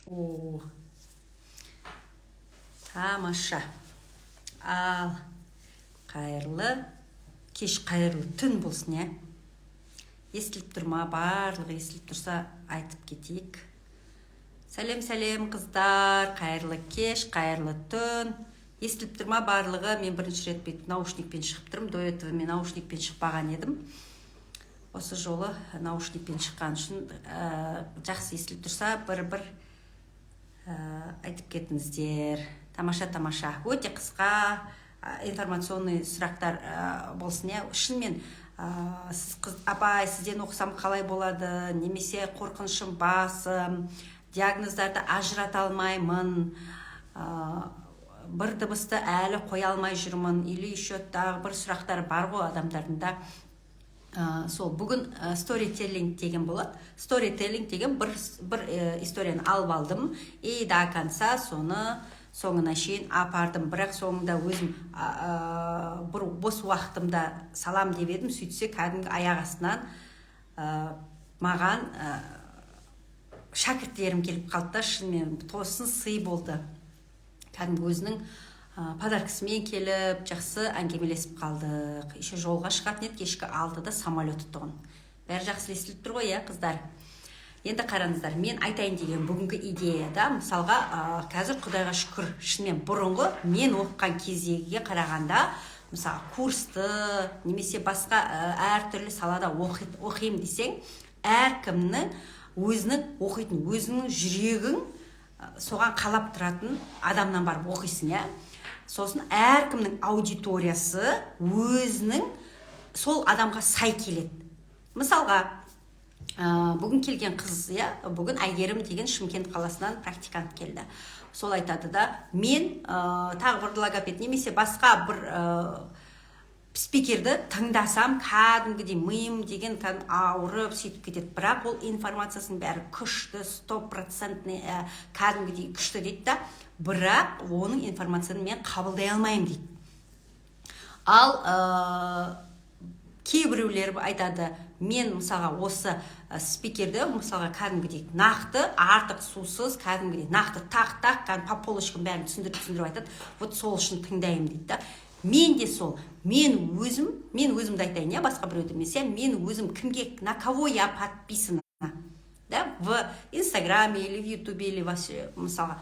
О, тамаша. Ал қайырлы кеш, қайырлы түн болсын, иә. Естіліп тұр ма? Барлығы естіліп тұрса айтып кетейік. Сәлем қыздар, қайырлы кеш, қайырлы түн. Естіліп тұр ма барлығы? Мен бірінші рет бүйтіп наушникпен шығып тұрмын. До этого мен наушникпен шықпаған едім. Осы жолы наушникпен шыққан үшін жақсы естіліп тұрса бір айтып кетіңіздер. Тамаша. Өте қысқа информационный сұрақтар болсын, иә. Шынымен апай, сізден оқысам қалай болады, немесе қорқынышым басым, диагноздарды ажырата алмаймын, бір дыбысты әлі қоя алмай жүрмін, или еще тағы бір сұрақтар бар ғой адамдардың да. Сол бүгін сторителлинг деген болады. Сторителлинг деген бір историяны алып алдым и до конца соңына шейін апардым. Бірақ соңында өзім бір бос уақытымда салам деп едім. Сөйтсе кәдімгі аяқ астынан маған шәкірттерім келіп қалды. Шынымен тосын сый болды. Кәдімгі өзінің подаркасымен келіп, жақсы әңгемелесіп қалдық. Еще жолға шығатын еді, кешкі 6-да самолет тұғын. Бәрі жақсы естіліп тұр ғой, иә, қыздар. Енді қараңыздар, мен айтайын деген бүгінгі идеяда, мысалға, қазір Құдайға шүкір, шынымен бұрынғы мен оқыған кездегіге қарағанда, мысалы, курсты, немесе басқа әртүрлі салада оқимын десең, әркімнің өзінің оқитын, өзінің жүрегің соған қалап тұратын адамнан барып оқисың, иә. Сосын әркімнің аудиториясы өзінің сол адамға сай келеді. Мысалға, бүгін келген қыз, иә, бүгін Әйгерім деген Шымкент қаласынан практикант келді. Сол айтады да, мен тағы бір логопед немесе басқа бір спикерді тыңдасам, кәдімгідей миым деген ауырып сөйтіп кетеді. Бірақ ол информациясының бәрі күшті, 100%, кәдімгідей күшті дейді да, бірақ оның информацияны мен қабылдай алмаймын дейді. Ал кейбіреулер айтады, мен мысалға осы спикерді мысалға кәдімгідей нақты, артық сусыз, кәдімгідей нақты тақ, по полочкам бәрін түсіндіріп айтады. Вот сол үшін тыңдаймын дейді да. Мен де сол, мен өзімді айтайын, я басқа біреуді емесе, мен өзім кімге, на кого я подписана, да, в Инстаграме или в Ютубе или вообще, мысалға,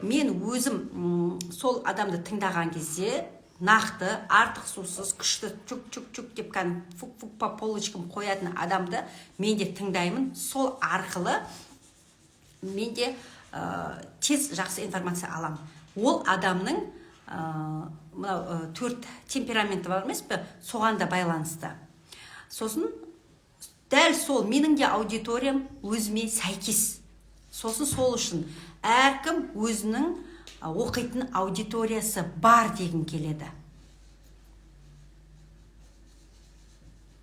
мен өзім сол адамды тыңдаған кезде нақты, артық сусыз, күшті, чук деп фук по полочкам қоятын адамды мен де тыңдаймын. Сол арқылы мен де тез жақсы информация аламын. Ол адамның төрт темпераменті бар емес пе, соған да байланысты. Сосын дәл сол менің де аудиториям өзіме сәйкес. Сосын сол үшін әркім өзінің оқитын аудиториясы бар деген келеді.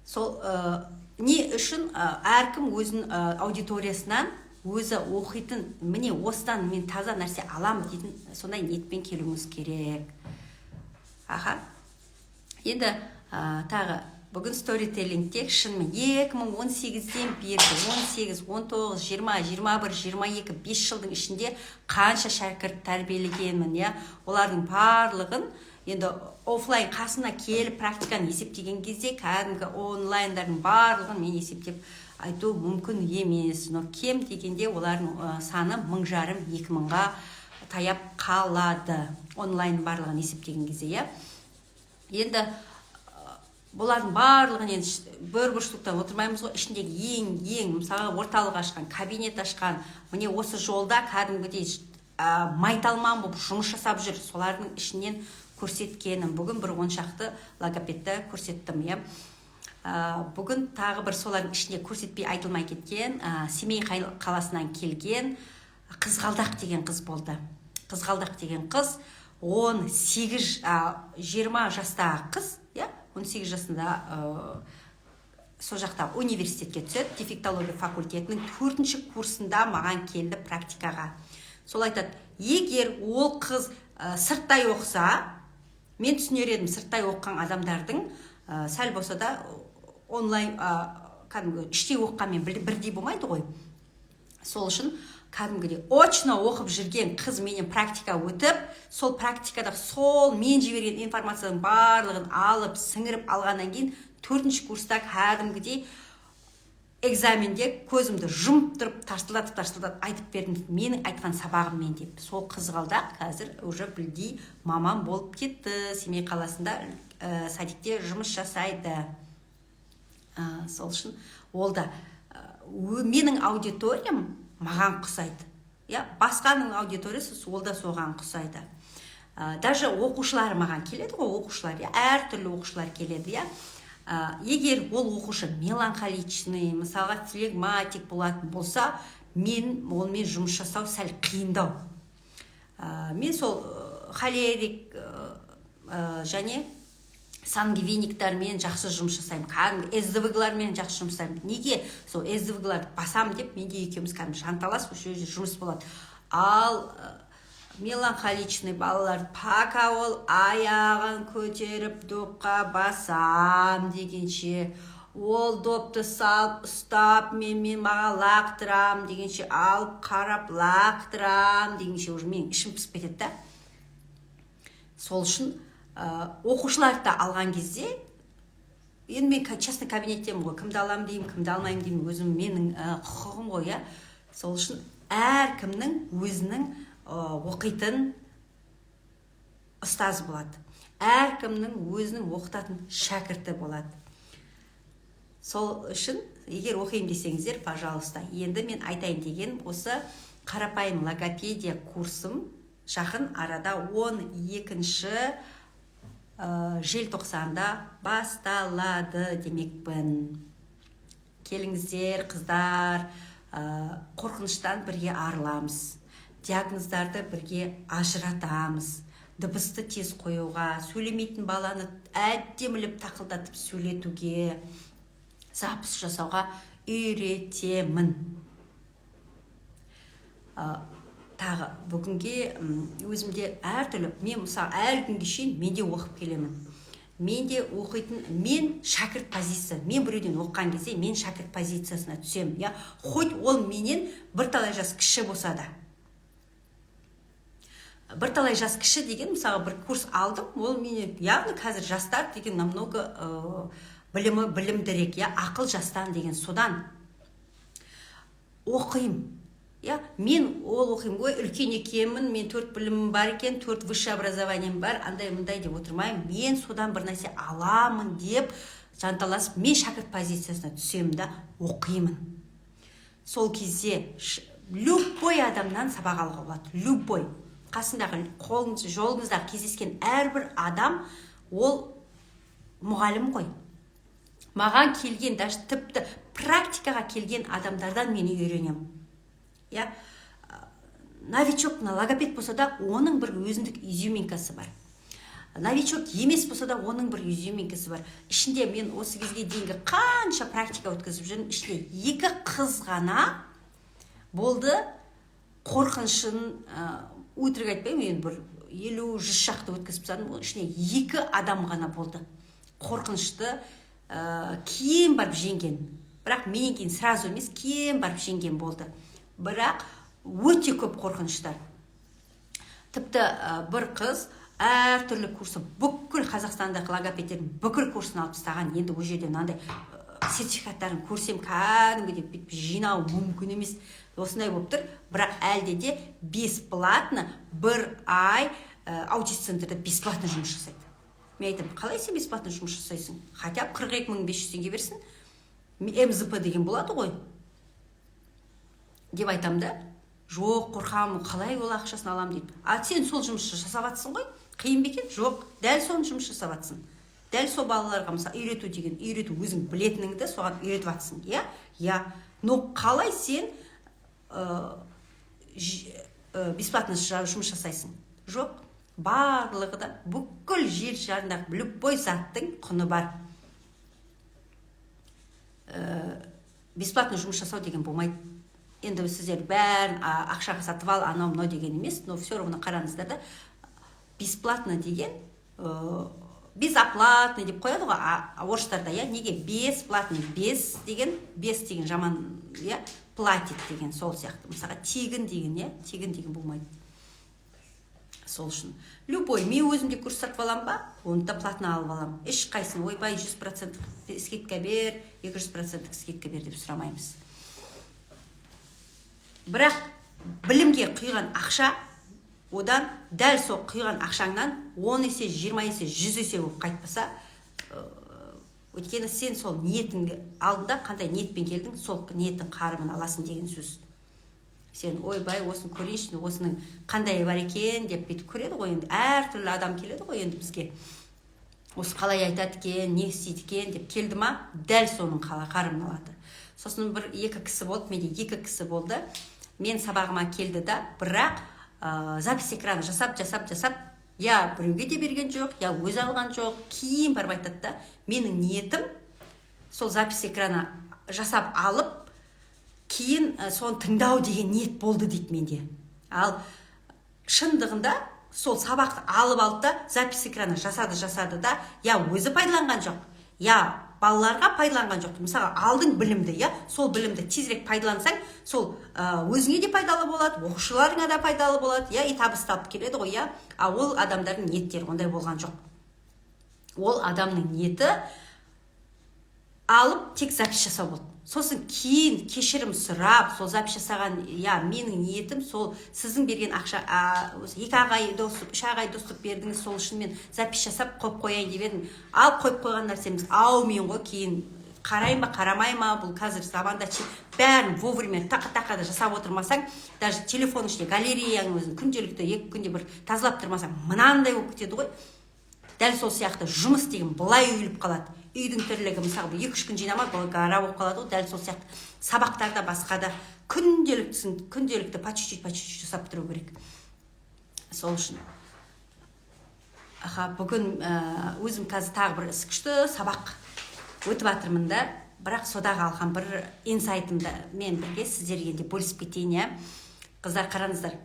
Сол не үшін әркім өзінің аудиториясынан өзі оқитын, міне осыдан мен таза нәрсе аламын дейтін сондай ниетпен келуіңіз керек. Енді тағы бүгін сторителлингте шынымен 2018-ден берді, 18, 19, 20, 21, 22, 5 жылдың ішінде қанша шәкірт тәрбиелегенмін, иә. Олардың барлығын енді офлайн қасына келіп практиканы есептеген кезде кәдімгі онлайндардың барлығын мен есептеп айту мүмкін емес. Но кем дегенде олардың саны 1500-2000-ға таяп қалады. Онлайн барлығын есептеген кезде, иә. Енді бұлардың барлығын енді бір штуктан отырмаймыз ғой. Ішіндегі ең, мысалы, орталық ашқан, кабинет ашқан, міне осы жолда кәдімгідей майталман болып жұмыс жасап жүр. Солардың ішінен көрсеткенім. Бүгін бір 10 шақты логопедті көрсеттім, иә. Бүгін тағы бір солардың ішінде көрсетпей айтылмай кеткен, Семей қаласынан келген Қызғалдақ деген қыз болды. Қызғалдақ деген қыз 20 жастағы қыз, 18 жасында сол жақта университетке түседі, дефектология факультетінің 4-ші курсында маған келді практикаға. Сол айтады, егер ол қыз сырттай оқса, мен түсінер едім сырттай оққан адамдардың сәл болса да онлайн кәдімгі іштей оққанмен бірдей болмайды ғой. Сол үшін кәдімгідей очно оқып жүрген қыз менен практика өтіп, сол практикада сол мен жіберген информацияның барлығын алып, сіңіріп алғаннан кейін 4-ші курста кәдімгідей экзаменде көзімді жұмып тұрып тарсылдатып айтып бердім, менің айтқан сабағыммен деп. Сол қызғалдақ қазір уже білдей мамам болып кетті. Семей қаласында садикте жұмыс жасайды. Сол үшін ол да менің аудиториям маған құсайды. Басқаның аудиториясы ол да соған құсайды. Даже оқушылар маған келеді ғой, оқушылар, әртүрлі оқушылар келеді, егер ол оқушы меланхоличный, мысалға флегматик болатын болса, онымен жұмыс жасау сәл қиындау. Мен сол холерик және сангвиниктармен жақсы жұмыс жасаймын, кәдімгі СДВГлармен жақсы жұмыс жасаймын. Неге сол СДВГларды басам деп, менде екеуміз кәдімгі жанталас жұмыс болады. Ал меланхоличный балалар пока ол аяғын көтеріп допқа басам дегенше, ол допты салып ұстап маған лақтырам дегенше, алып қарап лақтырам дегенше, уже мен ішім пісіп кетеді. Сол үшін оқушыларды алған кезде, енді мен частный кабинеттемін ғой, кімді аламын деймін, кімді алмаймын деймін, өзім менің құқығым ғой. Сол үшін әркімнің өзінің оқитын ұстаз болады. Әркімнің өзінің оқытатын шәкірті болады. Сол үшін, егер оқимын десеңіздер, пожалуйста, енді мен айтайын деген осы қарапайым логопедия курсым жақын арада 12-ші желтоқсанда басталады демекпін. Келіңіздер, қыздар, қорқыныштан бірге арыламыз. Диагноздарды бірге ажыратамыз. Дыбысты тез қоюға, сөйлемейтін баланы әдеміліп тақылдатып сөйлетуге, запис жасауға үйретемін. Тағы бүгінге өзімде әртүрлі, мен мысалы әлі күнге шейін менде оқып келемін. Менде оқитын, мен шәкірт позиция, мен біреуден оққан кезде мен шәкірт позициясына түсем. Хоть ол менен бірталай жас кіші болса да. Бірталай жас кіші деген, мысалы бір курс алдым, ол менен, яғни қазір жастар деген намного білімдірек, ақыл жастан деген содан оқимын. Мен ол оқимын ғой, үлкен екенмін, мен 4 білімім бар екен, 4 высшее образованием бар, андай-мындай деп отырмаймын. Мен содан бір нәрсе аламын деп жанталасып, мен шәкірт позициясына түсемін да оқимын. Сол кезде любой адамнан сабақ алуға болады. Любой. Қасындағы жолыңызда кездескен әрбір адам ол мұғалім ғой. Маған келген, даже тіпті практикаға келген адамдардан мен үйренемін. Новичок логопед болса да, оның бір өзіндік изюминкасы бар. Новичок емес болса да, оның бір изюминкасы бар. Ішінде мен осы кезге дейінгі қанша практика өткізіп жүрмін, ішінде 2 қыз ғана болды. Қорқынышын өтірік айтпаймын, мен бір 50-100 шақты өткізіп тастадым. Ішінде 2 адам ғана болды. Қорқынышты кейін барып жеңген. Бірақ менен кейін сразу емес, кейін барып жеңген болды. Бірақ өте көп қорқыныштар. Тіпті бір қыз әртүрлі курсы, бүкіл Қазақстандағы логопедтердің бүкіл курсын алып тастаған. Енді ол жерде мынандай сертификаттарын көрсем, кәдімгідей жинау мүмкін емес. Осындай болып тұр. Бірақ әлде де бесплатно бір ай аудиоцентрда бесплатно жұмыс жасайды. Мен айтам, қалай сен бесплатно жұмыс жасайсың? Хотя 42 500 теңге берсін. МЗП деген болады ғой. Деп айтам да, жоқ, қорқамын, қалай ол ақшасын алам дейді. Сен сол жұмысты жасап жатсың ғой, қиын бе екен? Жоқ, дәл соны жұмыс жасап жатсың. Дәл сол балаларға мысалы үйрету деген, үйрету өзің білетініңді соған үйретіп жатсың. Но қалай сен бесплатно жұмыс жасайсың? Жоқ, барлығы да бүкіл жер шарындағы любой заттың құны бар. Бесплатно жұмыс жасау деген болмайды. Енді сіздер бәрін ақшаға сатып ал, анау-мынау деген емес, но все равно қараңыздар да, бесплатно деген безоплатный деп қояды ғой орыстарда, иә, неге бесплатный, без деген жаман, иә, платит деген сол сияқты. Мысалға тегін деген, иә, тегін деген болмайды. Сол үшін любой, мен өзімде курс сатып аламын ба, оны да платно алып аламын. Ешқайсын ойбай 100% скидка бер, 200% скидка бер деп сұрамаймыз. Бірақ білімге құйған ақша, одан дәл сол құйған ақшаңнан 10 есе, 20 есе, 100 есе болып қайтпаса, өйткені сен сол ниетіңді алдында қандай ниетпен келдің, сол ниеттің қарымын аласың деген сөз. Сен ойбай осыны көрейінші, осының қандай бар екен деп бүйтіп көреді ғой, енді әртүрлі адам келеді ғой енді бізге. Осы қалай айтады екен, не істейді екен деп келді ма, дәл соның қарымын алады. Сосын бір екі кісі болды, менде екі кісі болды. Мен сабағыма келді да, бірақ запись экраны жасап, я біреуге де берген жоқ, я өз алған жоқ, кейін барып айтады да, менің ниетім сол запись экраны жасап алып, кейін соны тыңдау деген ниет болды дейді менде. Ал шындығында сол сабақты алып алды да, запись экраны жасады да, я өзі пайдаланған жоқ, я балаларға пайдаланған жоқ. Мысалы, алдың білімді, иә, сол білімді тезірек пайдалансаң, сол өзіңе де пайдалы болады, оқушыларыңа да пайдалы болады, иә, и табыс тауып келеді ғой, иә. А ол адамдардың ниеттері ондай болған жоқ. Ол адамның ниеті алып тек запись жасау болды. Сосын кейін кешірім сұрап, сол запись жасаған, я, менің ниетім сол сіздің берген ақша, 2 ағай доступ, 3 ағай доступ бердіңіз, сол үшін мен запись жасап қойып қояйын деп едім. Ал қойып қойған нәрсеміз аумен ғой, кейін қарай ма, қарамай ма, бұл қазір заманда бәрін вовремя тақа-тақада жасап отырмасаң, даже телефон ішінде галереяның өзін күнделікті 2 күнде бір тазалап тұрмасаң, мынандай болып кетеді ғой. Дәл сол сияқты жұмыс деген былай үйіліп қалады. Үйдің тірлігі, мысалы, 2-3 күн жинамақ, бұл гара болып қалады ғой, дәл сол сияқты. Сабақтарда басқада күнделікті по чуть-чуть жасап тұру керек. Сол үшін. Бүгін өзім қазір тағы бір күшті сабақ өтіп жатырмын да, бірақ содағы алған бір инсайтымды мен бірге сіздерге де бөлісіп кетейін, иә. Қыздар, қараңыздар.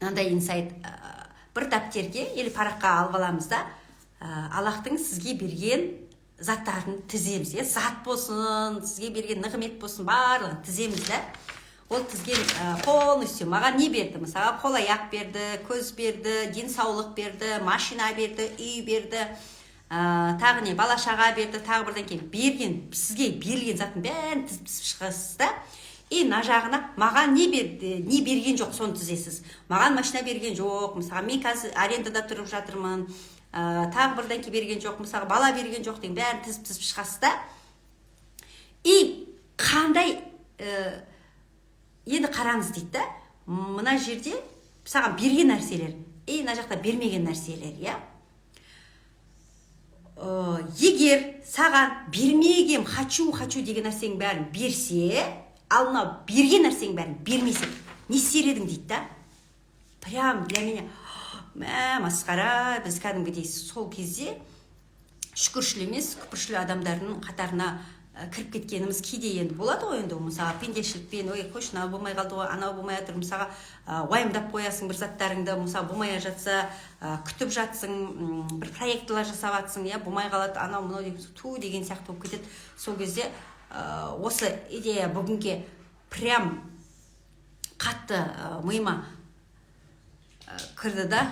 Мынандай инсайт, бір дәптерге или параққа алып аламыз да, Аллахтың сізге берген заттарын тіземіз, иә, зат болсын, сізге берген нығмет болсын, барлығын тіземіз да. Ол тізген полностью маған не берді? Мысалы, қол аяқ берді, көз берді, денсаулық берді, машина берді, үй берді, тағы не, бала шаға берді, тағы бірден кейін берген, сізге берген заттың бәрін тізіп шығасыз да. И мына жағына маған не берді, не берген жоқ, соны тізесіз. Маған машина берген жоқ, мысалы, мен қазір арендада тұрып жатырмын, тағы бірден кейін берген жоқ, мысалы, бала берген жоқ деген бәрін тізіп шығасыз да. И қандай, енді қараңыз дейді да, мына жерде саған берген нәрселер, и мына жақта бермеген нәрселер, иә. Егер саған бермеген хочу деген нәрсенің бәрін берсе, ал мынау берген нәрсенің бәрін бермесе, не істер едің дейді да. Прям для меня масқара, біз кәдімгідей сол кезде шүкіршіл емес, күпіршіл адамдардың қатарына кіріп кеткеніміз кейде енді болады ғой, енді мысалы пендешілікпен, ой, қойшы, мынау болмай қалды ғой, анау болмай жатыр, мысалға уайымдап қоясың бір заттарыңды, мысалы болмай жатса, күтіп жатсың, бір проектілер жасап жатсың, иә, болмай қалады, анау мынау деген сияқты болып кетеді. Сол кезде осы идея бүгінге прям қатты миыма кірді да,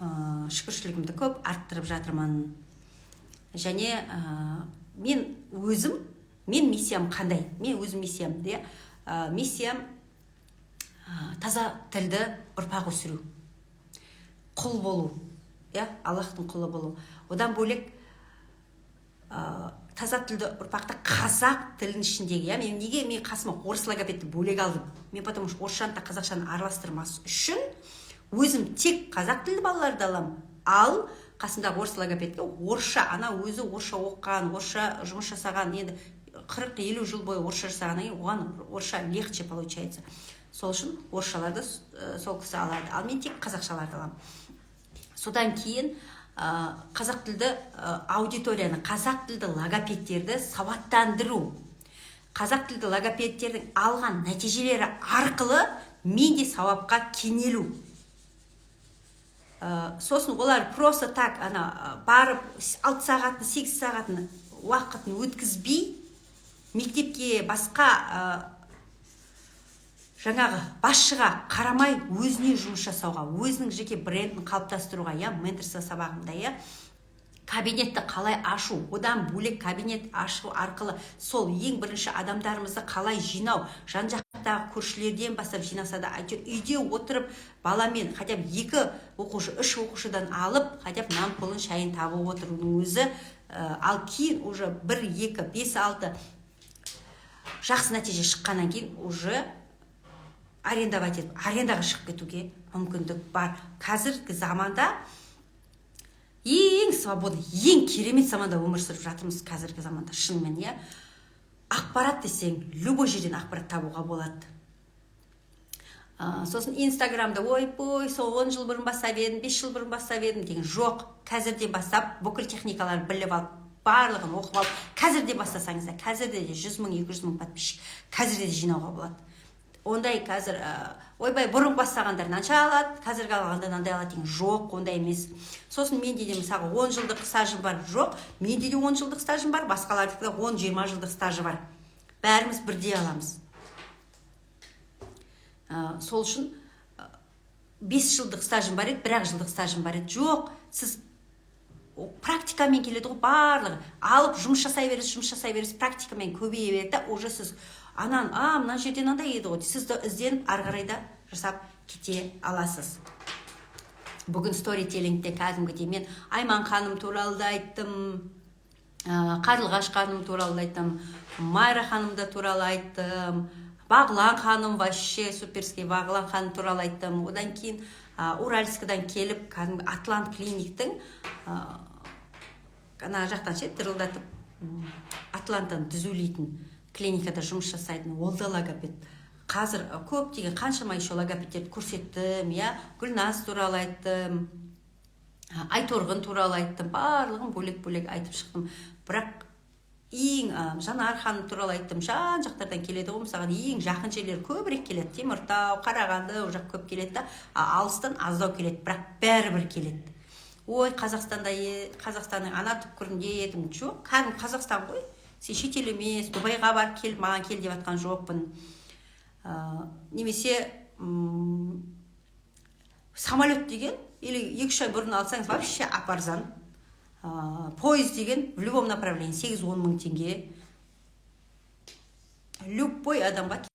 шүкіршілігімді көп арттырып жатырмын. Және мен миссиям қандай? Мен өзім миссиям, де, миссиям таза тілді ұрпақ өсіру, құл болу, иә, Аллахтың құлы болу. Одан бөлек таза тілді ұрпақты қазақ тілінің ішіндегі, иә, мен қасыма орыс логопедті бөлек алдым. Мен потому что орысшаны да қазақшаны араластырмас үшін өзім тек қазақ тілді балаларды аламын, ал қасымдағы орыс логопедке орысша, ана өзі орысша оқыған, орысша жұмыс жасаған, енді 40-50 жыл бойы орысша жасағаннан кейін оған орысша легче получается. Сол үшін орысшаларды сол кісі алады, ал мен тек қазақшаларды аламын. Содан кейін қазақ тілді аудиторияны, қазақ тілді логопедтерді сауаттандыру, қазақ тілді логопедтердің алған нәтижелері арқылы мен де сауапқа кенелу. Сосын олар просто так барып 6 сағатын 8 сағатын уақытын өткізбей мектепке басқа жаңағы басшыға қарамай өзіне жұмыс жасауға, өзінің жеке брендін қалыптастыруға, менторство сабағында, кабинетті қалай ашу, одан бөлек кабинет ашу арқылы сол ең бірінші адамдарымызды қалай жинау, жан-жақтағы көршілерден бастап жинаса да, үйде отырып баламен хотя бы 2 оқушы, 3 оқушыдан алып, хотя бы нан қолын шайын табып отырудың өзі, ал кейін уже 1, 2, 5, 6 жақсы нәтиже шыққаннан кейін уже арендовать етіп, арендаға шығып кетуге мүмкіндік бар. Қазіргі заманда ең свободный, ең керемет заманда өмір сүріп жатырмыз қазіргі заманда, шынымен, ақпарат десең, любой жерден ақпарат табуға болады. Сосын Инстаграмда ой-пой, сол 10 жыл бұрын бастап едім, 5 жыл бұрын бастап едім деген жоқ. Қазірден бастап бүкіл техникаларын біліп алып, барлығын оқып алып, қазірде бастасаңыздар, қазірде 100 мың, 200 мың подписчик, қазірде де жинауға болады. Ондай қазір ойбай бұрын бастағандар мынанша алады, қазіргі алғанда мынандай алады деген жоқ, ондай емес. Сосын менде де мысалы 10 жылдық стажым бар, жоқ, менде де 10 жылдық стажым бар, басқалардікі 10-20 жылдық стажы бар. Бәріміз бірдей аламыз. Сол үшін 5 жылдық стажым бар еді, 1 жылдық стажым бар еді. Жоқ, сіз практикамен келеді ғой, барлығы алып жұмыс жасай бересіз, практикамен көбейе береді, уже сіз мына жерден андай еді ғой, сізді ізденіп арғарайда жасап кете аласыз. Бүгін сторителлингте кәдімгідей мен Айман ханым туралы да айттым, Қарлығаш ханым туралы айттым, Майра ханымда туралы айттым, Бағлан ханым вообще суперский, Бағлан ханым туралы айттым. Одан кейін Уральскідан келіп, кәдімгі Атлант клиниктің ана жақтан тырылдатып Атланттан түзулейтін клиникада жұмыс жасайтын, ол да логопед. Қазір көптеген қаншама еще логопедтерді көрсеттім, Гүлназ туралы айттым, Айторғын туралы айттым, барлығын бөлек-бөлек айтып шықтым. Бірақ ең Жанар ханым туралы айттым, жан-жақтардан келеді ғой, мысалға ең жақын жерлер көбірек келеді, Теміртау, Қарағанды, ол жақ көп келеді, алыстан аздау келеді, бірақ бәрібір келеді. Ой, Қазақстанның ана түпкірінде едім, жоқ, кәдімгі Қазақстан ғой. Сен шетел емес, Дубайға барып келіп, маған кел деп атқан жоқпын. Немесе самолет деген, или 2-3 ай бұрын алсаңыз, вообще апарзан. Поезд деген, в любом направлении, 8-10 мың теңге. Любой адамға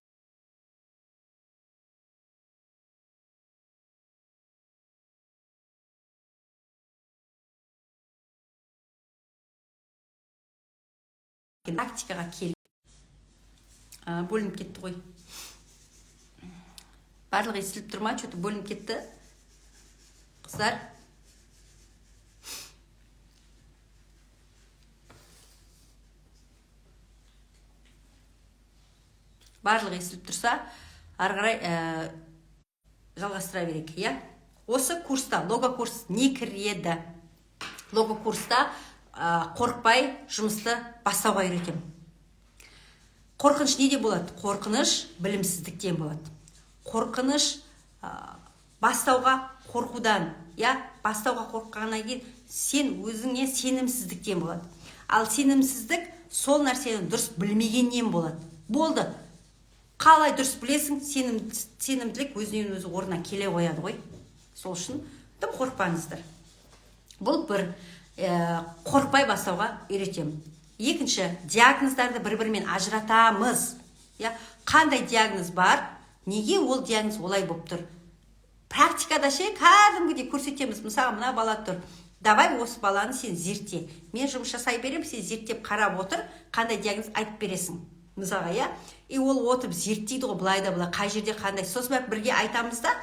практикаға кел. Бөлініп кетті ғой. Барлығы естіліп тұрма, что-то бөлініп кетті. Қыздар. Барлығы естіліп тұрса, арғарай жалғастыра берек. Осы курста, лого курс не кіреді? Лого курста қорықпай жұмысты бастауға үйретем. Қорқыныш неде болады? Қорқыныш білімсіздіктен болады. Қорқыныш бастауға қорқудан, бастауға қорыққаннан кейін сен өзіңе сенімсіздіктен болады. Ал сенімсіздік сол нәрсені дұрыс білмегеннен болады. Болды. Қалай дұрыс білесің, сенімділік өзінен өзі орнына келе қояды ғой. Сол үшін тым қорықпаңыздар. Бұл бір қорықпай бастауға үйретем. Екінші, диагноздарды бір-бірімен ажыратамыз. Қандай диагноз бар, неге ол диагноз олай болып тұр? Практикада кәдімгідей көрсетеміз. Мысалы, мына бала тұр. Давай осы баланы сен зертте. Мен жұмыс жасай берем, сен зерттеп қарап отыр, қандай диагноз айтып бересің. Мысалға, и ол отырып зерттейді ғой, былай да былай, қай жерде қандай. Сосын бірге айтамыз да,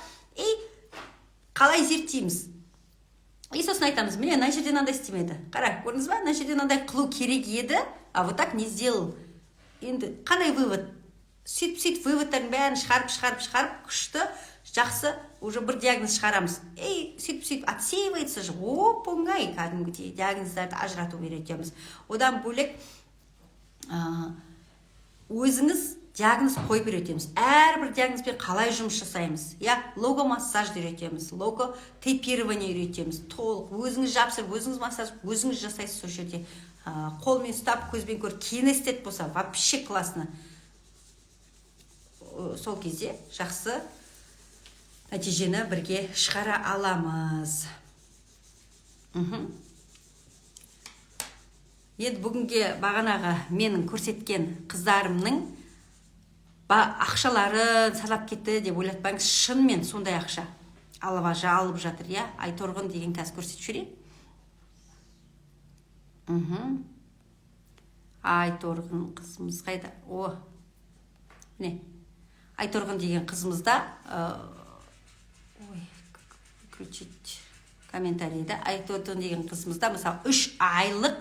қалай зерттейміз? И сосын айтамыз, міне, мына жерден андай істемеді. Қара, көрдіңіз ба? Мына жерден андай қылу керек еді, а вот так не сделал. Енді қандай вывод? Сөйтіп выводтардың бәрін шығарып, күшті, жақсы, уже бір диагноз шығарамыз. Сөйтіп отсеивается же, оп-оңай, кәдімгідей диагноздарды ажырату үйретеміз. Одан бөлек өзіңіз диагноз қойып үйретеміз. Әрбір диагнозбен қалай жұмыс жасаймыз. Логомассаж үйретеміз, логотейпирование үйретеміз. Толық өзіңіз жапсырып, өзіңіз массаж, өзіңіз жасайсыз сол жерде. Қолмен ұстап, көзбен көр, кинестет болса, вообще классно. Сол кезде жақсы нәтижені бірге шығара аламыз. Енді бүгінге бағанағы менің көрсеткен қыздарымның ақшаларын санап кетті деп ойлатпаңыз, шынымен сондай ақша алып жатыр. Айторғын деген қазір көрсетіп жіберейін. Айторғын қызымыз қайда? Міне, Айторғын деген қызымызда включить комментарийді. Айторғын деген қызымызда мысалы 3 айлық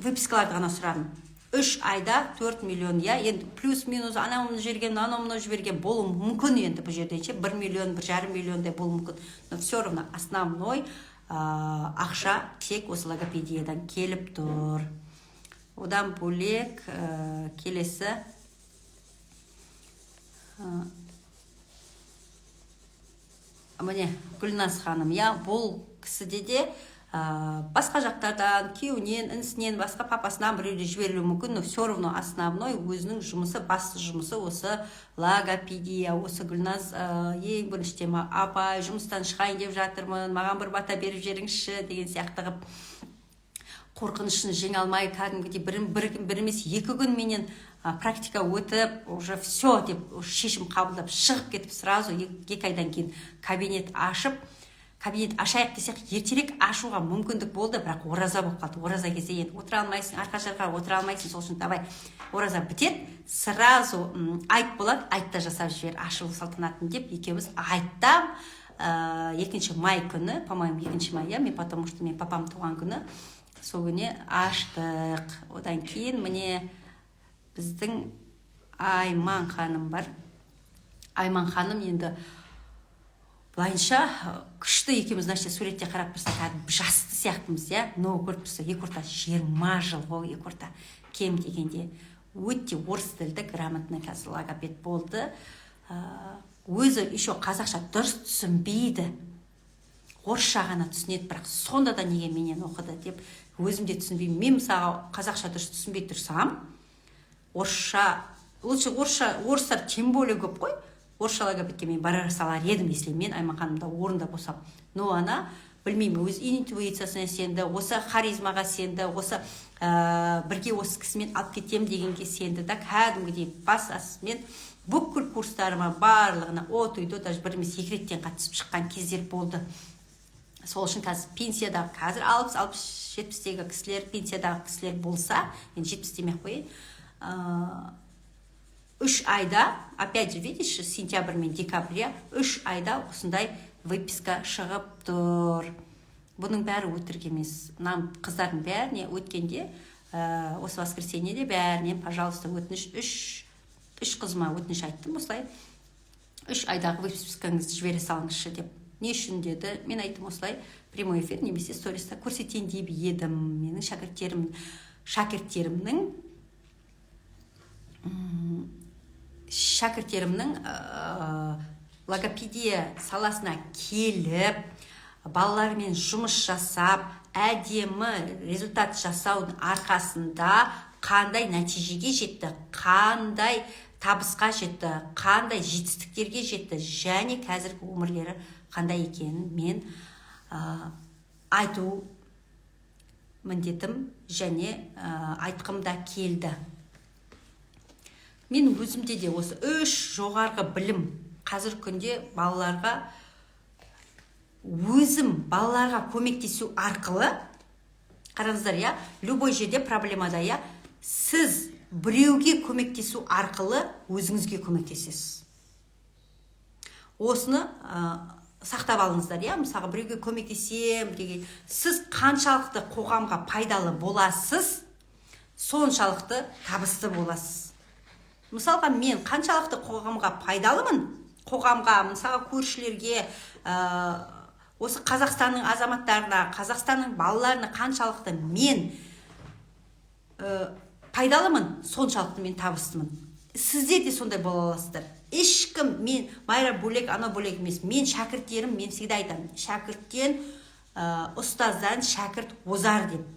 выпискаларды ғана сұрадым. 3 айда 4 миллион, енді плюс-минус анауыны жіберген болу мүмкін, енді бұл жерде 1 миллион, 1,5 миллиондай болу мүмкін. Но все равно основной ақша тек осы логопедиядан келіп тұр. Одан бөлек келесі міне Гүлназ ханым, бұл кісіде де басқа жақтардан, күйеуінен, інісінен, басқа папасынан біреуді жіберілуі мүмкін, но все равно основной өзінің жұмысы, басты жұмысы осы логопедия. Осы Гүлназ ең бірінші тема, апай жұмыстан шығайын деп жатырмын, маған бір бата беріп жеріңізші деген сияқты қып қорқынышын жеңе алмай, кәдімгідей бір емес 2 күн менен практика өтіп, уже все деп шешім қабылдап шығып кетіп, сразу 2 айдан кейін кабинет ашайық десек, ертерек ашуға мүмкіндік болды, бірақ ораза болып қалды. Ораза кезде енді отыра алмайсың, арқа-жарқа отыра алмайсың, сол үшін давай ораза бітет, сразу айт болады, айтта жасап жібер, ашылу салтанатын деп, екеуміз айтта 2 май күні, по-моему 2 май, мен потому что мен папам туған күні, сол күні аштық. Одан кейін міне біздің Айман ханым бар. Айман ханым енді былайынша күшті, екеуміз суретте қарап тұрсақ, жасты сияқтымыз, но көріп тұрса, 2 орта 20 жыл ғой, 2 орта кем дегенде өте орыс тілді грамотный қазір логопед болды. Өзі еще қазақша дұрыс түсінбейді, орысша ғана түсінеді, бірақ сонда да неге менен оқыды деп өзімде түсінбеймін. Мен мысалы қазақша дұрыс түсінбей тұрсам, орыстар тем более көп қой, орысша логопедке мен бара салар едім, если мен Айман ханымда орында болсам. Но ана, білмеймін, өз интуициясына сенді, осы харизмаға сенді, осы бірге осы кісімен алып кетем дегенге сенді, да кәдімгідей бас асымен бүкіл курстарыма барлығына даже бір емес 2 реттен қатысып шыққан кездер болды. Сол үшін қазір пенсиядағы, қазір 60-70-тегі кісілер, пенсиядағы кісілер болса, енді 70 демек қой, 3 айда, опять же, видишь, сентябрь мен декабрь, 3 айда осындай выписка шығып тұр. Бұның бәрі өтірік емес. Қыздардың бәріне өткенде, осы воскресеньеде бәрінен, пожалуйста, өтініш, 3 қызыма өтініш айттым, осылай 3 айдағы выпискаңызды жібере салыңызшы деп. Не үшін деді? Мен айттым, осылай прямой эфир немесе сториста көрсетейін деп едім. Менің шәкірттерімнің логопедия саласына келіп, балалармен жұмыс жасап, әдемі результат жасаудың арқасында қандай нәтижеге жетті, қандай табысқа жетті, қандай жетістіктерге жетті, және қазіргі өмірлері қандай екенін мен айту міндетім және айтқымда келді. Мен өзімде де осы 3 жоғарғы білім қазір күнде балаларға көмектесу арқылы, қараңыздар, любой жерде проблемада, сіз біреуге көмектесу арқылы өзіңізге көмектесесіз. Осыны сақтап алыңыздар, мысалы біреуге көмектесем, сіз қаншалықты қоғамға пайдалы боласыз, соншалықты табысты боласыз. Мысалға, мен қаншалықты қоғамға пайдалымын, қоғамға, мысалы, көршілерге, осы Қазақстанның азаматтарына, Қазақстанның балаларына қаншалықты мен пайдалымын, соншалықты мен табыстымын. сіздер де сондай бола аласыздар. Ешкім, мен Майра бөлек, ана бөлек емес. Мен шәкірттерім, мен всегда айтамын, шәкірттен ұстаздан шәкірт озар деп.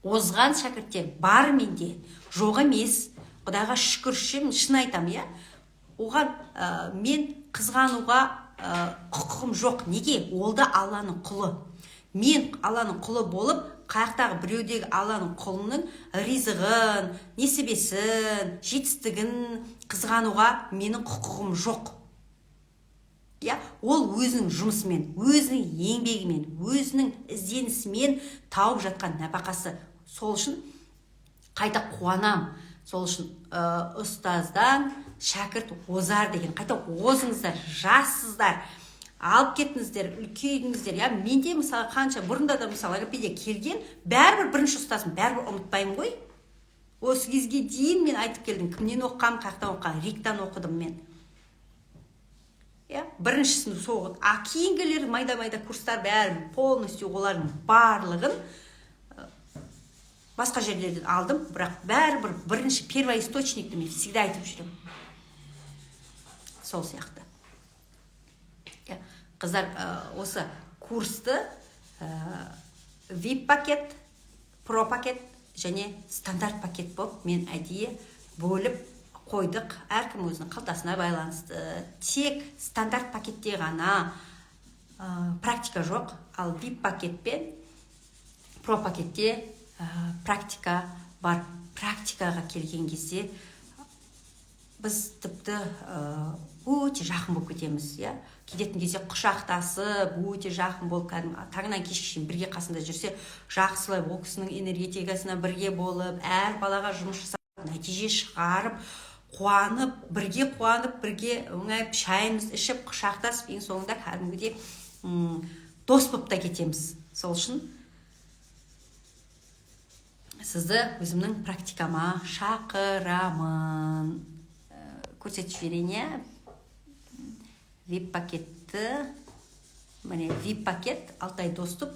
Озған шәкірттер бар менде, жоқ емес. Құдайға шүкір, шын айтам, иә. Оған мен қызғануға құқығым жоқ. Неге? Ол да Алланың құлы. Мен Алланың құлы болып, қаяқтағы біреудегі Алланың құлының ризығын, несібесін, жетістігін қызғануға менің құқығым жоқ. Я, ол өзінің жұмысымен, өзінің еңбегімен, өзінің ізденісімен тауып жатқан нәпақасы. Сол үшін қайта қуанам. Сол үшін ұстаздан шәкірт озар деген. Қайта озыңыздар, жассыздар. Алып кеттіңіздер, үлкейдіңіздер. Я, менде мысалы қанша бұрында да мысалы логопедия келген, бәрібір бірінші ұстазым, бәрібір ұмытпаймын ғой. Осы кезге дейін мен айтып келдім, кімнен оқығам, қаяқтан оқығам, риктан оқыдым мен. Я, біріншісін соғып, кейінгілер майда-майда курстар бәрін полностью олардың барлығын басқа жерлерден алдым, бірақ бәрібір бірінші первый источникті мен всегда айтып жүрем. Сол сияқты. Қыздар, осы курсты VIP пакет, Pro пакет және стандарт пакет болып мен әдейі бөліп қойдық. Әркім өзінің қалтасына байланысты. Тек стандарт пакетте ғана практика жоқ, ал VIP пакет пен Pro пакетте практика бар. Практикаға келген кезде біз тіпті өте жақын болып кетеміз, иә. Кететін кезде құшақтасып, өте жақын болып, таңнан кешке шейін бірге қасында жүрсе, жақсылай ол кісінің энергетикасына бірге болып, әр балаға жұмыс жасап, нәтиже шығарып, бірге оңайып шайымыз ішіп, құшақтасып, ең соңында кәдімгідей дос болып та кетеміз. Сол үшін сізді өзімнің практикама шақырамын. Көрсетіп жіберейін. VIP пакетті, міне VIP пакет, 6 ай доступ,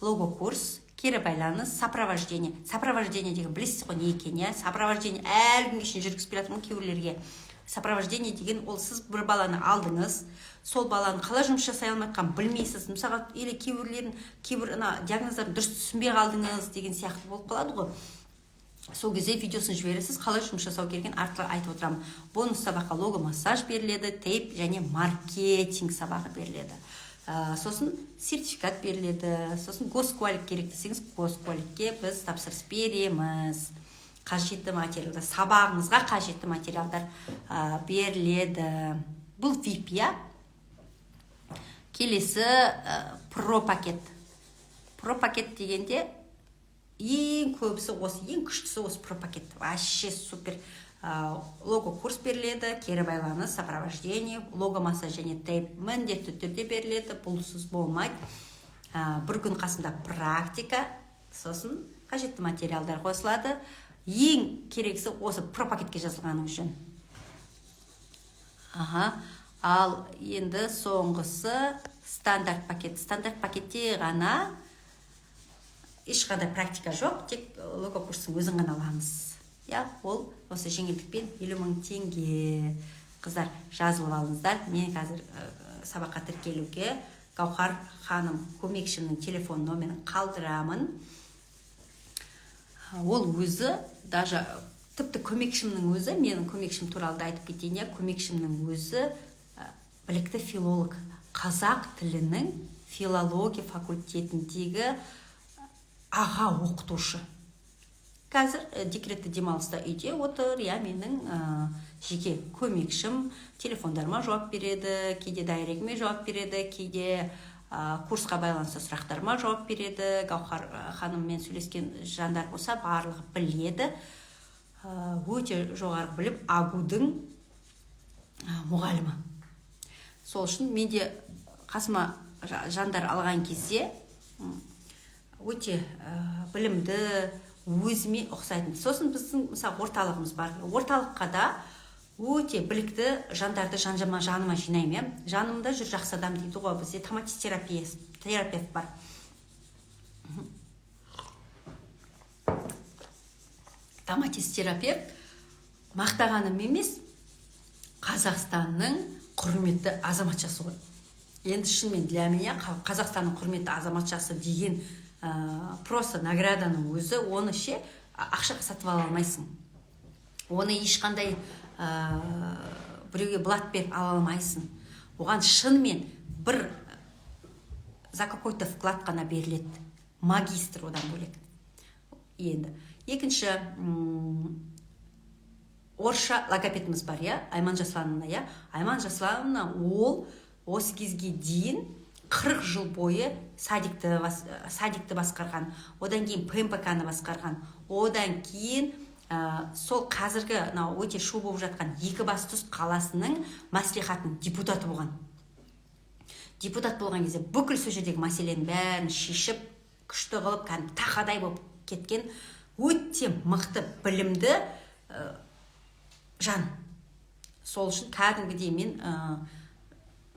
лого курс, кері байланыс, сопровождение. Сопровождение деген білесіз ғой не екен, иә? Сопровождение әлі күнге шейін жүргізіп келатырмын кейбіреулерге. Сопровождение деген ол сіз бір баланы алдыңыз, сол баланы қалай жұмыс жасай алмайтқан білмейсіз. Мысалы, или кейбір диагноздарын дұрыс түсінбей қалдыңыз деген сияқты болып қалады ғой. Сол кезде видеосын жібересіз, қалай жұмыс жасау керекін артылы айтып отырамын. Бонус сабаққа лого массаж беріледі, тейп және маркетинг сабағы беріледі. Сосын сертификат беріледі, сосын госкуалик керек десеңіз, госкуаликке біз тапсырыс береміз. Қажетті материалдар, сабағыңызға қажетті материалдар беріледі. Бұл VIP, я. Келесі Pro пакет. Pro пакет дегенде ең көбісі осы, ең күштісі осы Pro пакет. Вообще супер. Лого курс беріледі, кері байланыс, сопровождение, лого массаж және тейп міндетті түрде беріледі, бұлсыз болмайды. Бір күн қасында практика, сосын қажетті материалдар қосылады. Ең керексі осы Pro пакетке жазылғаны үшін. Ал енді соңғысы стандарт пакет. Стандарт пакетте ғана ешқандай практика жоқ, тек лого курстың өзін ғана аламыз. Я, ол осы жеңілдікпен 50 000 теңге. Қыздар, жазылып алыңыздар. Мен қазір сабаққа тіркелуге Гаухар ханым көмекшімнің телефон номерін қалдырамын. Ол өзі, даже тіпті көмекшімнің өзі, менің көмекшім туралы да айтып кетейін, көмекшімнің өзі білікті филолог, қазақ тілінің филология факультетіндегі аға оқытушы. Қазір декретті демалыста үйде отыр, менің жеке көмекшім телефондарыма жауап береді, кейде дайрегіме жауап береді, кейде курсқа байланысты сұрақтарыма жауап береді. Гаухар ханыммен сөйлескен жандар болса барлығы біледі. Өте жоғары біліп, агудың мұғалімі. Сол үшін менде қасыма жандар алған кезде өте білімді, өзіме ұқсайтын. Сосын біздің мысалы орталығымыз бар. Орталыққа да өте білікті жандарды жаныма жинаймын. Жанымда жүр жақсы адам дейді ғой, бізде томатис терапевт бар. Томатис терапевт мақтағаным емес, Қазақстанның құрметті азаматшасы ғой. Енді шынымен для меня Қазақстанның құрметті азаматшасы деген просто награданың өзі, оны ше ақшаға сатып ала алмайсың. Оны ешқандай біреуге блат беріп ала алмайсың. Оған шынымен бір за какой-то вклад қана беріледі. Магистр одан бөлек. Енді екінші орысша логопедіміз бар, Айман Жаслановна, Айман Жаслановна ол осы кезге дейін 40 жыл бойы садикті басқарған, одан кейін ПМПК-ны басқарған, одан кейін сол қазіргі өте шу болып жатқан Екібастұз қаласының мәслихатының депутаты болған. Депутат болған кезде бүкіл сол жердегі мәселенің бәрін шешіп, күшті қылып, тақадай болып кеткен өте мықты, білімді жан. Сол үшін кәдімгідей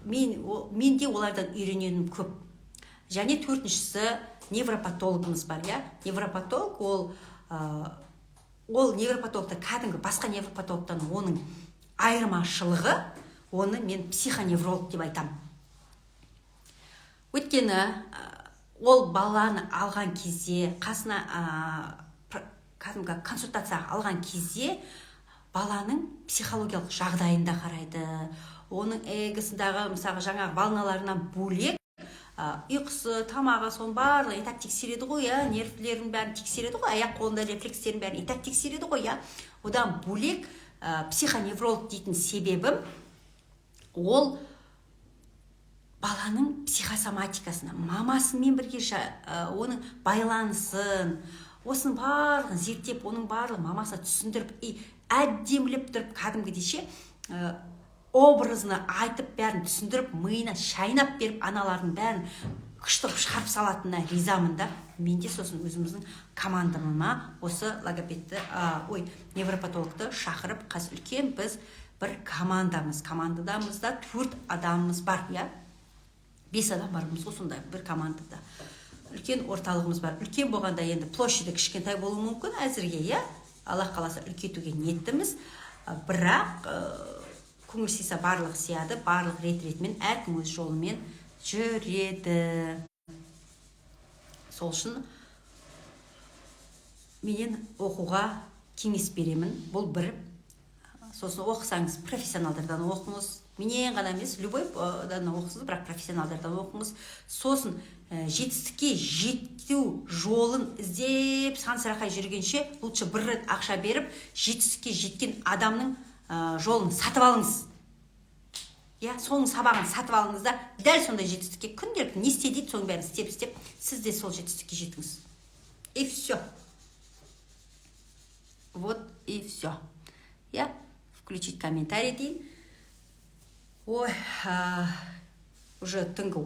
менде олардан үйренетінім көп. Және төртіншісі невропатологымыз бар, Невропатолог ол невропатологтар кәдімгі басқа невропатологтан оның айырмашылығы, оны мен психоневролог деп айтамын. Өйткені ол баланы алған кезде, қасына кәдімгі консультацияға алған кезде баланың психологиялық жағдайында қарайды. Оның эгосындағы, мысалы, жаңағы волналарынан бөлек ұйқысы, тамағы, соның барлығы итак тексереді ғой, нервлерін бәрін тексереді ғой, аяқ қолында рефлекстерін бәрін итак тексереді ғой, Одан бөлек психоневролог дейтін себебім ол баланың психосоматикасына, мамасымен бірге оның байланысын, осының барлығын зерттеп, оның барлығын мамасына түсіндіріп, әдемілеп тұрып, кәдімгідей образына айтып, бәрін түсіндіріп, миына шайнап беріп, аналардың бәрін күшті шығарып салатынына ризамын да. Менде сосын өзіміздің командама осы логопедті, невропатологты шақырып, қазір үлкен біз бір командамыз. Командамызда 4 адамымыз бар, 5 адам бармыз ғой, сондай бір командада. Үлкен орталығымыз бар. Үлкен болғанда енді площади кішкентай болуы мүмкін әзірге, Аллах қаласа үлкейтуге ниеттіміз. Бірақ көңіл сыйса барлық сияды, барлық рет-ретімен, әркім өз жолымен жүреді. Сол үшін менен оқуға кеңес беремін. Бұл бір. Сосын оқысаңыз, профессионалдардан оқыңыз. Менен ғана емес, любойдан оқысыз, бірақ профессионалдардан оқыңыз. Сосын жетістікке жету жолын іздеп сан-сарақай жүргенше, лучше бір рет ақша беріп, жетістікке жеткен адамның жолын сатып алыңыз. Соның сабағын сатып алыңыз да, дәл сондай жетістікке күнделікті не істе дейді, соның бәрін істеп, сіз де сол жетістікке жетіңіз. И все. Вот и все. Включить комментарий дейін. Уже түнгі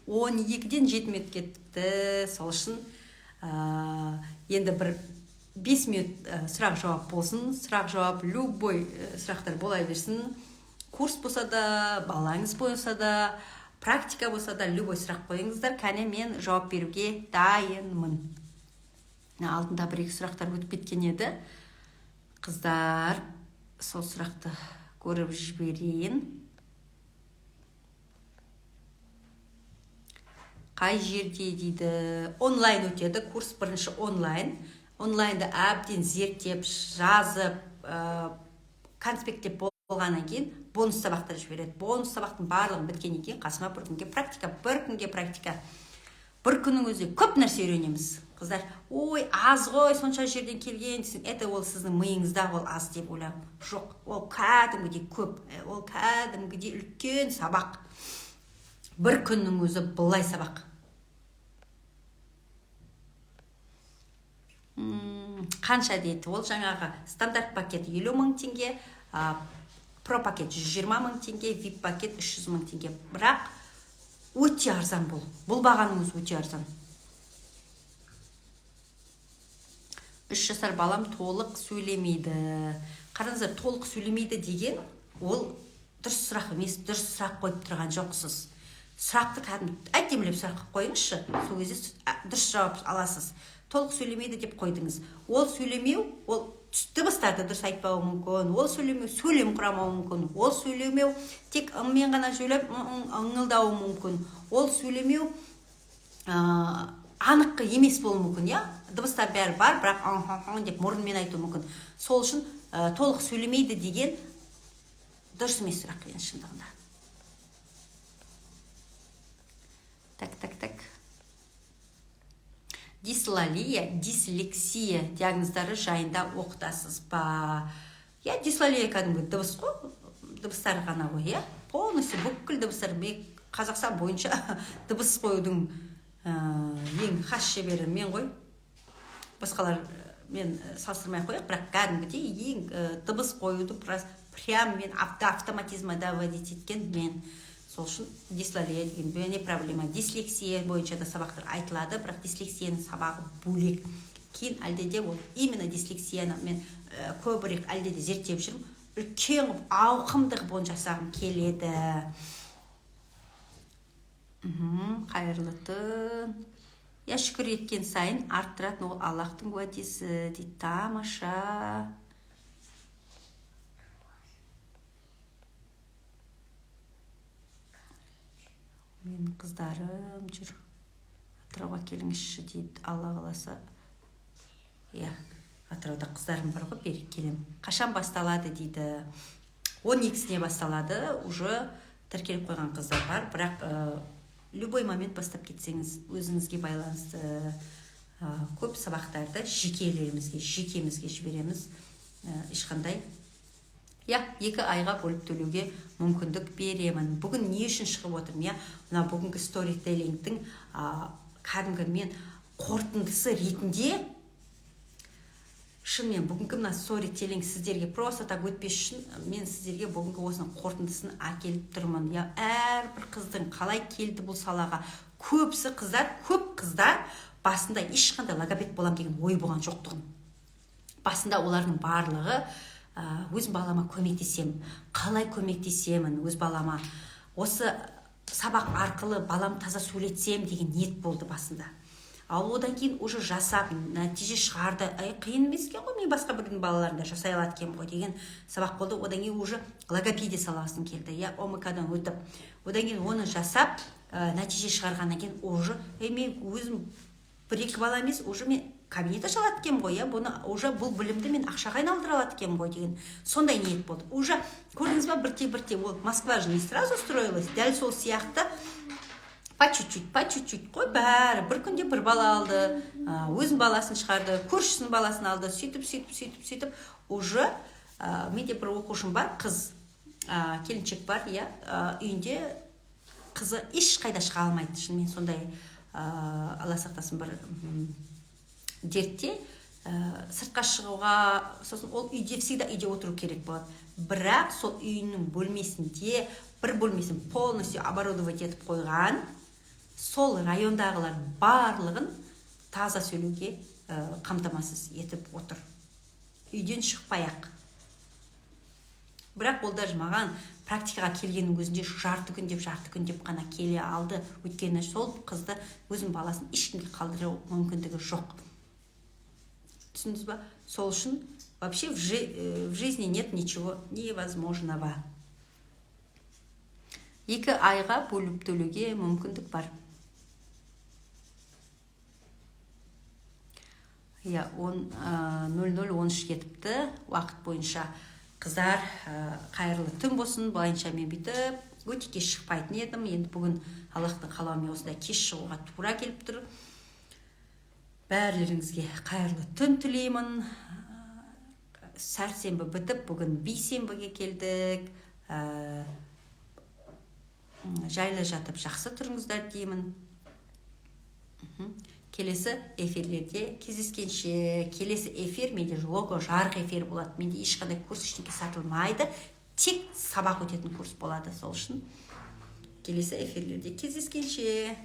12-ден 7 минут кетті. Сол үшін енді бір 5 минут сұрақ-жауап болсын. Сұрақ-жауап, любой сұрақтар бола берсін. Курс болса да, балаңыз болса да, практика болса да, любой сұрақ қойыңыздар. Кәне мен жауап беруге дайынмын. Алдында бір-екі сұрақтар өтіп кеткен еді. Қыздар, сол сұрақты көріп жіберейін. Қай жерде дейді? Онлайн өтеді, курс бірінші онлайн. Онлайнды әбден зерттеп, жазып, конспекттеп болғаннан кейін бонус сабақтар жібереді. Бонус сабақтың барлығын біткеннен кейін қасыма бір күнге практика. Бір күннің өзі көп нәрсе үйренеміз. Қыздар, аз ғой, сонша жерден келген десің, это ол сіздің миыңызда ол аз деп ойлап. Жоқ, ол кәдімгідей көп, ол кәдімгідей үлкен сабақ. Бір күннің өзі былай сабақ. Қанша дейді? Ол жаңағы стандарт пакет 50 мың теңге, про пакет 120 мың теңге, VIP пакет 300 мың теңге. Бірақ өте арзан бұл. Бұл бағаның өзі өте арзан. 3 жасар балам толық сөйлемейді. Қараңыздар, толық сөйлемейді деген, ол дұрыс сұрақ емес, дұрыс сұрақ қойып тұрған жоқсыз. Сұрақты кәдімгі әдемілеп сұрақ қойыңызшы, сол кезде дұрыс жауап аласыз. Толық сөйлемейді деп қойдыңыз. Ол сөйлемеу, ол дыбыстарды дұрыс айтпауы мүмкін, ол сөйлемеу сөйлем құрамауы мүмкін, ол сөйлемеу тек ыңмен ғана сөйлеп ыңылдауы мүмкін, ол сөйлемеу анық емес болуы мүмкін, иә, дыбыстар бәрі бар, бірақ деп мұрынмен айтуы мүмкін. Сол үшін толық сөйлемейді деген дұрыс емес сұрақ енді шындығында. Так. Дислалия, дислексия диагноздары жайында оқытасыз ба? Я дислалия кәдімгі дыбыс қой, дыбыстары ғана ғой, я. Полностью бүкіл дыбыстар, мен Қазақстан бойынша дыбыс қоюдың ең хас шебері мен ғой. Басқалар мен салыстырмай қояқ, бірақ кәдімгідей ең дыбыс қоюды прям мен автоматизмада вводить еткен мен. Сол үшін дислалия деген не проблема. Дислексия бойынша да сабақтар айтылады, бірақ дислексияның сабағы бөлек. Кейін әлде ол именно дислексияны мен көбірек әлде зерттеп жүрмін. Үлкен ауқымдық бойынша жасағым келеді. Қайырлы түн. Я шүкір еткен сайын арттыратын ол Аллахтың уәдесі дейді. Тамаша. Мен қыздарым жүр. Атырауға келіңізші дейді. Алла қаласа. Я, Атырауда қыздарым бар ғой, бері келем. Қашан басталады дейді. 12-сіне басталады. Уже тіркеліп қойған қыздар бар. Бірақ любой момент бастап кетсеңіз, өзіңізге байланысты көп сабақтарды жекемізге жібереміз. Ешқандай. Я, 2 айға бөліп төлеуге мүмкіндік беремін. Бүгін не үшін шығып отырмын, я? Мына бүгінгі сторителлингтің кәдімгі мен қорытындысы ретінде шынымен бүгінгі мына сторителлинг сіздерге просто так өтпес үшін мен сіздерге бүгінгі осының қорытындысын әкеліп тұрмын. Я, әрбір қыздың қалай келді бұл салаға. Көп қыздар басында ешқандай логопед болам деген ой болған жоқтығын. Басында олардың барлығы өз балама көмектесем, қалай көмектесемін өз балама, осы сабақ арқылы балам таза сөйлетсем деген ниет болды басында. Ал одан кейін уже жасап, нәтиже шығарды. Қиын емес екен ғой, мен басқа бірдің балаларында жасай алады екен ғой деген сабақ болды. Одан кейін уже логопедия саласына келді. Я ОМК-дан өтіп, одан кейін оны жасап, нәтиже шығарғаннан кейін уже мен өзім 1-2 бала емес, уже мен кабинет аша алады екен ғой, бұны уже бұл білімді мен ақшаға айналдыра алады екен ғой деген сондай ниет болды. Уже көрдіңіз ба, бірте ол Москва же не сразу строилась, дәл сол сияқты по чуть-чуть қой, бәрі бір күнде бір бала алды, өзінің баласын шығарды, көршісінің баласын алды, сөйтіп уже менде бір оқушым бар, қыз, келіншек бар, үйінде қызы ешқайда шыға алмайды. Шынымен сондай Алла сақтасын бір дертте сыртқа шығуға, сосын ол всегда үйде отыру керек болады. Бірақ сол үйінің бөлмесінде бір бөлмесін полностью оборудовать етіп қойған, сол райондағылар барлығын таза сөйлеуге қамтамасыз етіп отыр. Үйден шықпай-ақ. Бірақ ол даже маған практикаға келгеннің өзінде жарты күн деп қана келе алды. Өйткені сол қызды өзінің баласын ешкімге қалдыру мүмкіндігі жоқ. Түсіндіңіз ба? Сол үшін вообще в жизни нет ничего невозможного. 2 айға бөліп төлеуге мүмкіндік бар. Я 00:13 кетіпті уақыт бойынша. Қыздар, қайырлы түн болсын, былайынша мен бүйтіп өте кеш шықпайтын едім. Енді бүгін Аллахтың қалауымен осындай кеш шығуға тура келіп тұр. Бәрлеріңізге қайырлы түн тілеймін. Сәрсенбі бітіп, бүгін бейсенбіге келдік. Жайлы жатып жақсы тұрыңыздар деймін. Келесі эфирлерде кездескенше, келесі эфир менде лого жарық эфир болады. Менде ешқандай курс ештеңе сатылмайды. Тек сабақ өтетін курс болады. Сол үшін келесі эфирлерде кездескенше.